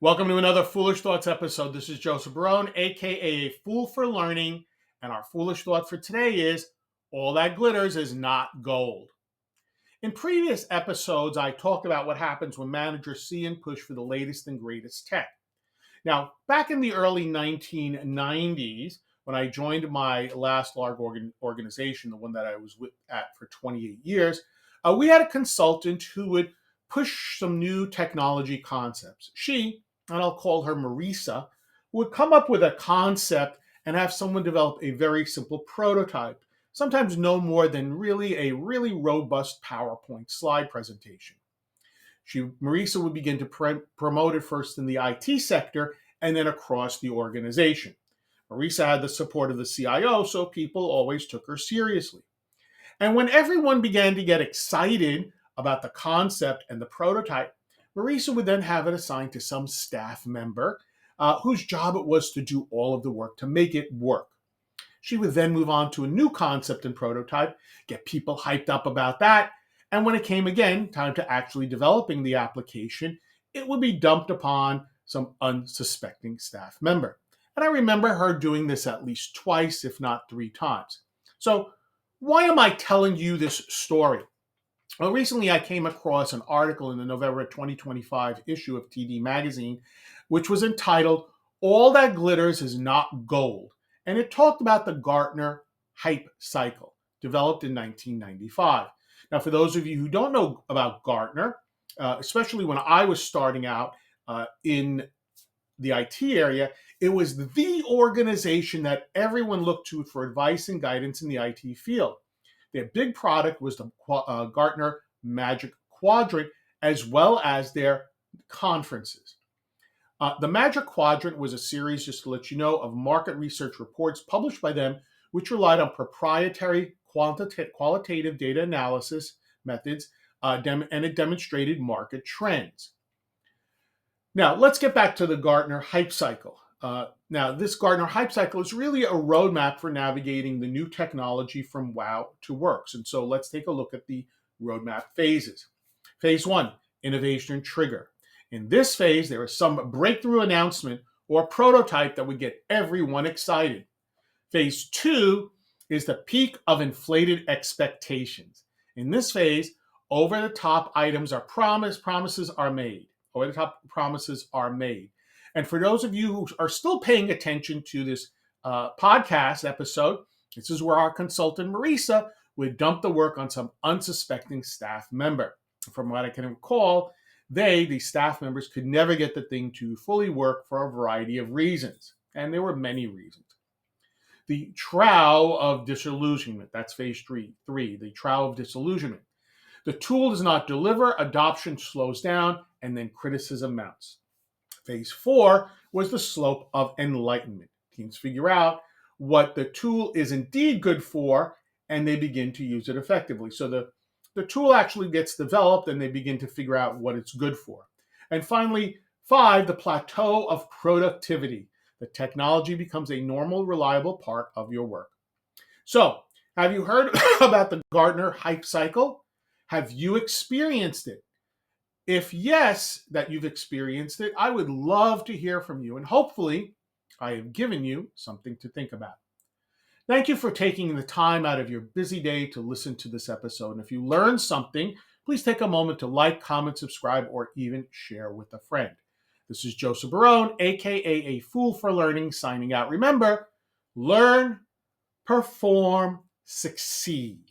Welcome to another Foolish Thoughts episode. This is Joseph Barone, aka Fool for Learning, and our foolish thought for today is all that glitters is not gold. In previous episodes, I talked about what happens when managers see and push for the latest and greatest tech. Now, back in the early 1990s, when I joined my last large organization, the one that I was at for 28 years, we had a consultant who would push some new technology concepts. She, and I'll call her Marisa, would come up with a concept and have someone develop a very simple prototype, sometimes no more than a really robust PowerPoint slide presentation. Marisa would begin to promote it first in the IT sector and then across the organization. Marisa had the support of the CIO, so people always took her seriously. And when everyone began to get excited about the concept and the prototype, Marisa would then have it assigned to some staff member whose job it was to do all of the work to make it work. She would then move on to a new concept and prototype, get people hyped up about that, and when it came again, time to actually developing the application, it would be dumped upon some unsuspecting staff member. And I remember her doing this at least twice, if not three times. So why am I telling you this story? Well, recently I came across an article in the November 2025 issue of TD Magazine, which was entitled, All That Glitters Is Not Gold. And it talked about the Gartner hype cycle, developed in 1995. Now, for those of you who don't know about Gartner, especially when I was starting out in the IT area, it was the organization that everyone looked to for advice and guidance in the IT field. Their big product was the Gartner Magic Quadrant, as well as their conferences. The Magic Quadrant was a series, just to let you know, of market research reports published by them, which relied on proprietary qualitative data analysis methods, and it demonstrated market trends. Now, let's get back to the Gartner hype cycle. Now, this Gartner hype cycle is really a roadmap for navigating the new technology from wow to works. And so let's take a look at the roadmap phases. Phase one, innovation and trigger. In this phase, there is some breakthrough announcement or prototype that would get everyone excited. Phase two is the peak of inflated expectations. In this phase, over-the-top items are promises are made. Over-the-top promises are made. And for those of you who are still paying attention to this podcast episode, this is where our consultant Marisa would dump the work on some unsuspecting staff member. From what I can recall, the staff members, could never get the thing to fully work for a variety of reasons. And there were many reasons. The trough of disillusionment, that's phase three, the trough of disillusionment. The tool does not deliver, adoption slows down, and then criticism mounts. Phase four was the slope of enlightenment. Teams figure out what the tool is indeed good for, and they begin to use it effectively. So the tool actually gets developed, and they begin to figure out what it's good for. And finally, five, the plateau of productivity. The technology becomes a normal, reliable part of your work. So, have you heard about the Gartner hype cycle? Have you experienced it? If yes, that you've experienced it, I would love to hear from you. And hopefully, I have given you something to think about. Thank you for taking the time out of your busy day to listen to this episode. And if you learned something, please take a moment to like, comment, subscribe, or even share with a friend. This is Joseph Barone, aka A Fool for Learning, signing out. Remember, learn, perform, succeed.